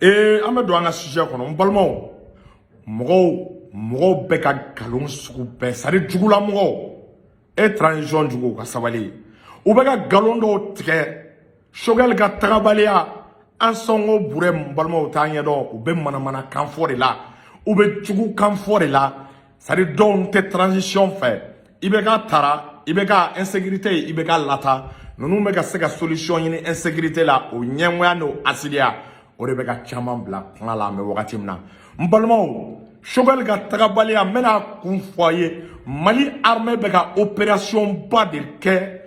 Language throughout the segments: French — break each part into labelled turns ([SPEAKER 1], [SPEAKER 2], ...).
[SPEAKER 1] an bɛ don an ka sujet kɔnɔ n balimaw mɔgɔw bɛɛ ka galon sugu bɛɛ c'est à dire jugula transition jugu ka sabali u bɛ ka galon dɔw tigɛ Choguel ka tagabaliya an sɔngo bure n balimaw t'a ɲɛdɔn u bɛ manamana kan fɔ de la u bɛ jugu kan fɔ de la c'est à dire dɔw tɛ transition fɛ i bɛ ka tara i bɛ ka insécurité i bɛ ka lata ninnu bɛ ka se ka solution ɲini insécurité la o ɲɛngoya n'o asiliya o de bɛ ka caman bila kuma la an bɛ wagati min na n balimaw Choguel ka tagabaliya n bɛna kun fɔ a ye Mali armée bɛ ka opération ba de kɛ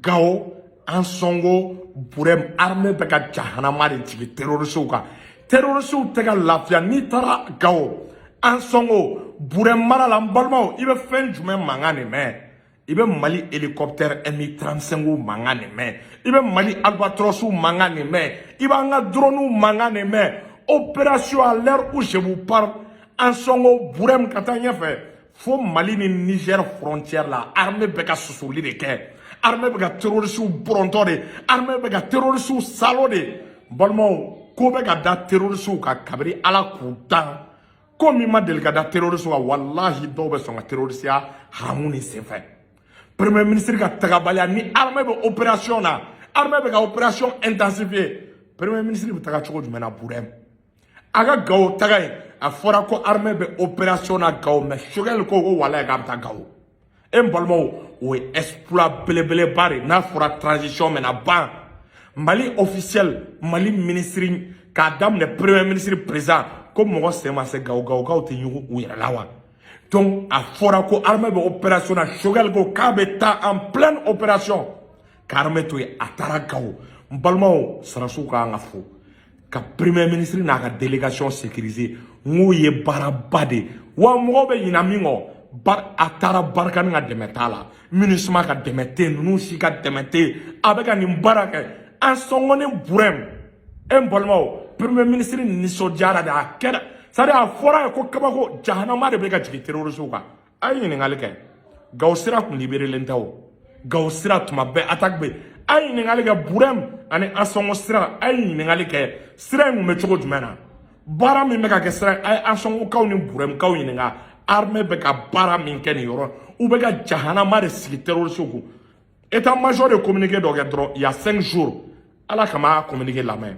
[SPEAKER 1] Gao an sɔngo bure armée bɛ ka jahanama de jigin terroristw kan terroristw tɛ ka lafiya n'i taara Gao an sɔngo bure mara la n balimaw i bɛ fɛn jumɛn mankan de mɛn i bɛ Mali hélicoptère Mi-35 mankan de mɛn i bɛ Mali Albatros mankan de mɛn i b'an ka drone mankan de mɛn opération à l'heure où je vous parle an sɔngo bure ka taa ɲɛfɛ fo Mali ni Niger frontière la armée bɛ ka susuli de kɛ armée bɛ ka terroristw bɔrɔntɔ de armée bɛ ka terroristw salo de balimaw ko bɛ ka da terroristw kan kabiri ala k'u dan ko min ma deli ka da terroristw kan wallahi dɔw bɛ sɔn ka terroristiya haramu ni senfɛ premier ministre ka tagabaliya ni armée bɛ opération na armée bɛ ka opération intensifier premier ministre bɛ taga cogo jumɛn na Burem a ka Gao taga yen a fɔra ko armée bɛ opération na Gao mais Choguel ko walayi k'a bɛ taa Gao n balimaw o ye exploit belebeleba de n'a fɔra transition mɛna ban Mali officiel Mali ministre k'a daminɛ premier ministre président ko mɔgɔ sen ma se Gao tɛ ɲugu u yɛrɛ la wa donc a fɔra ko armée bɛ opération na Choguel ko k'a bɛ taa en pleine opération ka armée to yen a taara Gao n balimaw sarasiw k'an ka fo ka premier ministre n'a ka délégation sécurisée n'o ye baaraba de wa mɔgɔw bɛ ɲina min kɔ a taara Barkani ka dɛmɛ t'a la MINUSMA ka dɛmɛ tɛ ninnu si ka dɛmɛ tɛ a bɛ ka nin baara kɛ an sɔngɔ ni Burem n balimaw premier ministre nisɔndiyara de a kɛra c'est à dire a fɔra ye ko kabako jahanama de bɛ ka jigin terroristw kan a ye ɲininkali kɛ Gao sira tun libérelen tɛ o Gao sira tuma bɛɛ attaque bɛ a ye ɲininkali kɛ Burem ani an sɔngɔ sira a ye ɲininkali kɛ sira in tun bɛ cogo jumɛn na baara min bɛ ka kɛ sira a ye an sɔngɔkaw ni Buremkaw ɲininka armée bɛ ka baara min kɛ nin yɔrɔ u bɛ ka jahanama de sigi terroristw kun état major de communiqué dɔ kɛ dɔrɔn il y a 5 jours ala kama communiqué lamɛn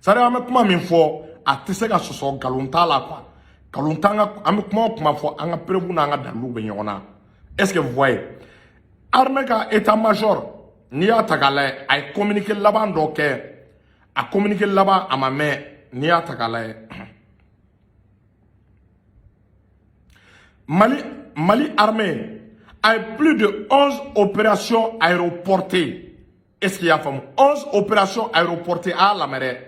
[SPEAKER 1] c'est à dire an bɛ kuma min fɔ a tɛ se ka sɔsɔ nkalon t'a la quoi nkalon t'an ka an bɛ kuma o kuma fɔ an ka prévu n'an ka daliluw bɛ ɲɔgɔn na est-ce que vous voyez armée ka état major n'i y'a ta k'a lajɛ a ye communiqué laban dɔ kɛ a communiqué laban a ma mɛn n'i y'a ta k'a lajɛ Mali armée a plus de 11 opérations aéroportées. Est-ce qu'il y a 11 opérations aéroportées à la mer?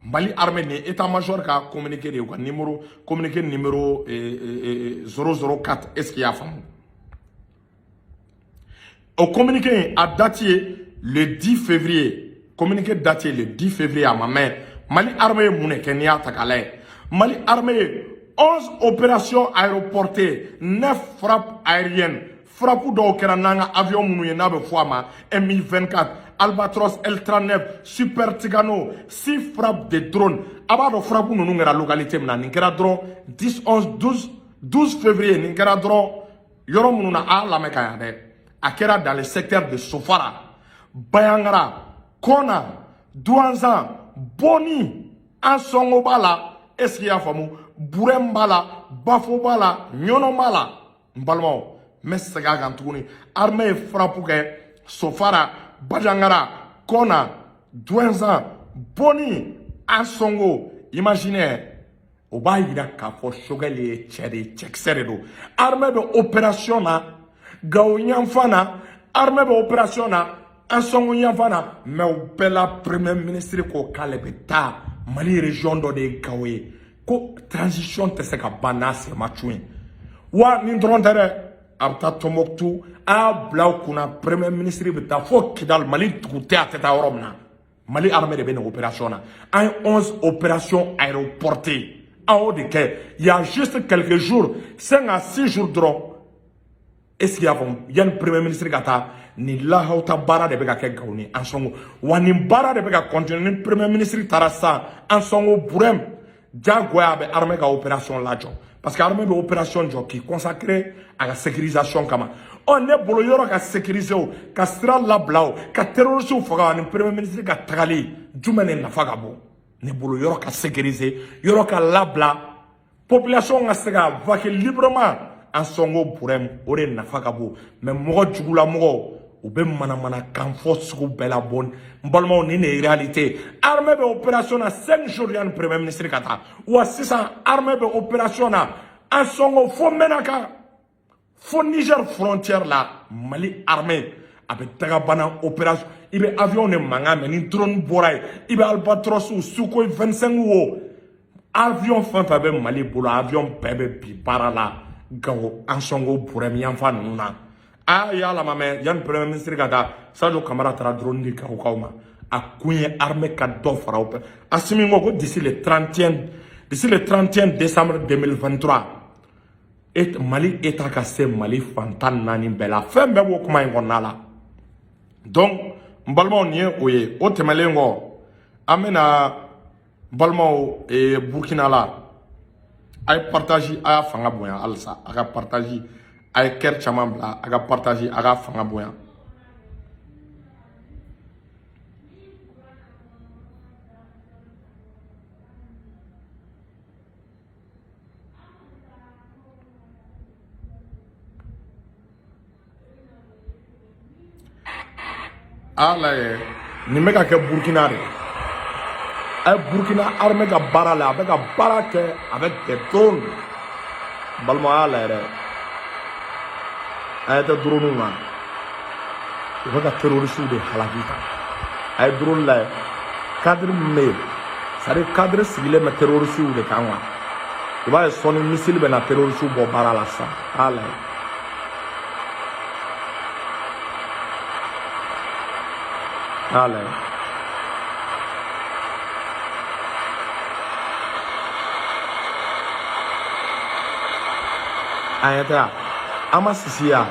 [SPEAKER 1] Mali armée ni état-major qui a communiqué numéro 004. Est-ce qu'il y a au communiqué a daté le 10 février. Communiqué daté le 10 février à ma main. Mali armée moune Kenya takale. Mali armée 11 opérations aéroportées, 9 frappes aériennes. Frappe dɔw kɛra n'an ka avion minnu ye n'a bɛ fɔ a ma Mi-24, Albatros L-39, Super Tigano, 6 frappes de drones. A b'a dɔn frappe ninnu kɛra localité min na nin kɛra dɔrɔn 10, 11, 12 février nin kɛra dɔrɔn yɔrɔ minnu na a lamɛn ka yan dɛ. A kɛra dans le secteur de Sofara, Bayangara, Kona, Douanzan, Boni, an sɔngo b'a la, est-ce qu'il y a faamu? Burem b'a la, Bafo b'a la, Ɲɔnɔ b'a la, n balimaw. Mais c'est ça tuguni armée frappe kɛ Sofara, Bajangara, Kona, Douanzan, Boni, an sɔngo imaginez o b'a yira k'a fɔ Choguel ye cɛ de cɛkisɛ de don armée bɛ opération na Gao ɲanfan na armée bɛ opération na an sɔngo ɲanfan na mais o bɛɛ la premier ministre ko k'ale bɛ taa Mali région dɔ de ye Gao ye ko transition tɛ se ka ban n'a sen ma cun wa nin dɔrɔn tɛ dɛ a bɛ taa Tombouctou a y'a bila u kunna premier ministre bɛ taa fo Kidal Mali dugu tɛ a tɛ taa yɔrɔ min na Mali armée de bɛ nin opération na an ye 11 opérations aéroportées an y'o de kɛ il y a juste quelques jours 5 à 6 jours dɔrɔn est-ce qu'il y a yani premier ministre ka taa ni lahauta bara de beka ke gauni ansongo wani bara de beka continuer ni premier ministre tarasa ansongo burem jagoya be armée ka opération lajo parce que armée be opération jo qui consacré à la sécurisation kama on ne bolo yoro ka sécuriser o ka sira labla o ka terroriste faga ni premier ministre ka tagali jumene na faga bo ne bolo yoro ka sécuriser yoro ka labla population nga sega vaquer librement ansongo burem ore na faga bo mais mogo jugula mogo ou bien mana kan force ou bela bonne mbalma ni ne réalité armée be opération à 5 jours yan premier ministre kata ou à 600 armée be opération à en songo fo menaka fo Niger frontière là Mali armée avec tagabana opération ibe avion ne manga mais ni drone boray ibe albatros ou Sukhoi 25 wo avion fan pa be Mali bolo avion bebe bi para la gawo en songo pour mi enfant nuna ah yala mame yan premier ministre gada Sadio Camara tara drone di kawma a kunye armée ka do fara op asimi ngoko d'ici le 31 décembre 2023 et Mali état ka se Mali fantan nani bela fembe wo kuma ngonala donc mbalmo nie oye o temelengo amena balmo e Burkina la ay partage ay fanga boya alsa aga partage ay ker chaman bla aga partage aga fanga boya ala ni meka ke Burkina de ay Burkina armée ga bara la avec bara ke avec des drones balma ala re ay ta drone ma il va terroriste de halakita ay drone la cadre mail ça de cadre civil mais terroriste de kanwa il va son missile ben na terroriste bo bara la sa ala ala ayata ama sisia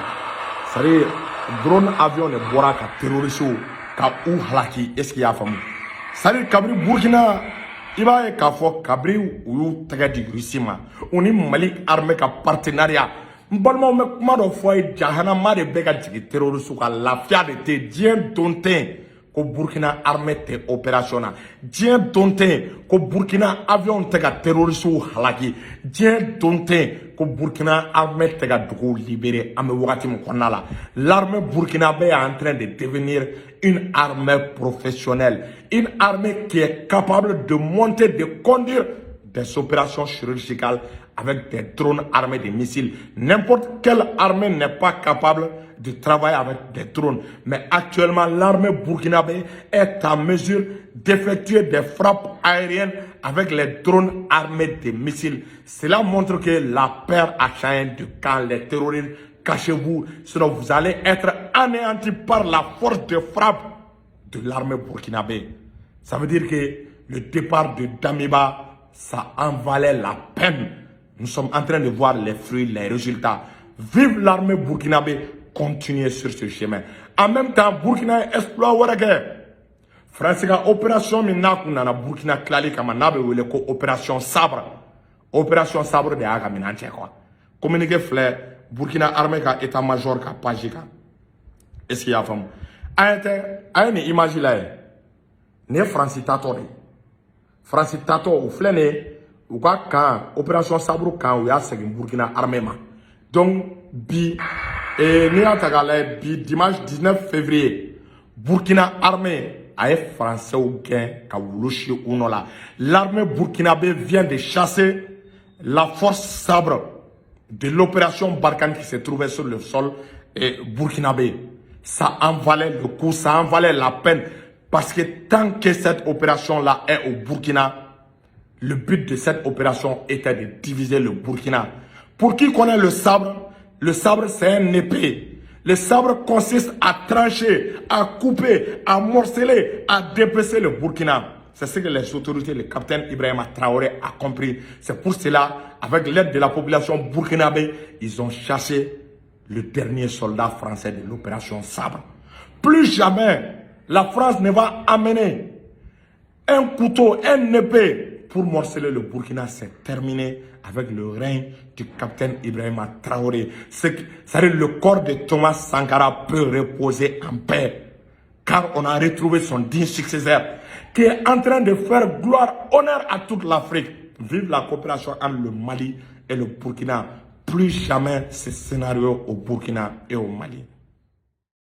[SPEAKER 1] sari drone avion ne bora ka terroriste ka u halaki est-ce qu'il y a famu sari kabri Burkina iba e ka fo kabri u taga di Rusima oni Mali armée ka partenariat mbalmo me kuma do fo e jahana ma de be ka jigi terroriste ka lafia de te dien dontin ko Burkina armée te opérationnel dien dontin ko Burkina avion te ka terroriste halaki dien dontin ko Burkina armée te ka dugu libéré ame wakati mo konala l'armée burkinabé est en train de devenir une armée professionnelle une armée qui est capable de monter de conduire des opérations chirurgicales avec des drones armés de missiles. N'importe quelle armée n'est pas capable de travailler avec des drones. Mais actuellement, l'armée burkinabé est en mesure d'effectuer des frappes aériennes avec les drones armés de missiles. Cela montre que la peur a changé de camp. Les terroristes, cachez-vous, sinon vous allez être anéantis par la force de frappe de l'armée burkinabé. Ça veut dire que le départ de Damiba, ça en valait la peine. Nous sommes en train de voir les fruits, les résultats. Vive l'armée burkinabé, continuez sur ce chemin. En même temps, Burkina exploit Ouaragé. France a opération Minakuna, Burkina Klali, Kamanabe, ou opération Sabre. Opération Sabre de Agaminanche. Communiqué Flair, Burkina armée ka état-major ka pagika. Est-ce qu'il y a femme? Aïe, ne imagine là. Ne France Tato. France Tato, ou flène. Ou quoi quand opération Sabre quand ou a c'est Burkina armée ma. Donc bi ni atagale bi dimanche 19 février Burkina armée a français ou gain ka wulushi unola. L'armée burkinabé vient de chasser la force Sabre de l'opération Barkhane qui se trouvait sur le sol burkinabé. Ça en valait le coup, ça en valait la peine parce que tant que cette opération là est au Burkina, le but de cette opération était de diviser le Burkina. Pour qui connaît le sabre c'est un épée. Le sabre consiste à trancher, à couper, à morceler, à dépecer le Burkina. C'est ce que les autorités, le capitaine Ibrahima Traoré a compris. C'est pour cela, avec l'aide de la population burkinabé, ils ont chassé le dernier soldat français de l'opération Sabre. Plus jamais la France ne va amener un couteau, un épée pour morceler le Burkina. C'est terminé avec le règne du capitaine Ibrahima Traoré. C'est-à-dire le corps de Thomas Sankara peut reposer en paix. Car on a retrouvé son digne successeur qui est en train de faire gloire, honneur à toute l'Afrique. Vive la coopération entre le Mali et le Burkina. Plus jamais ce scénario au Burkina et au Mali.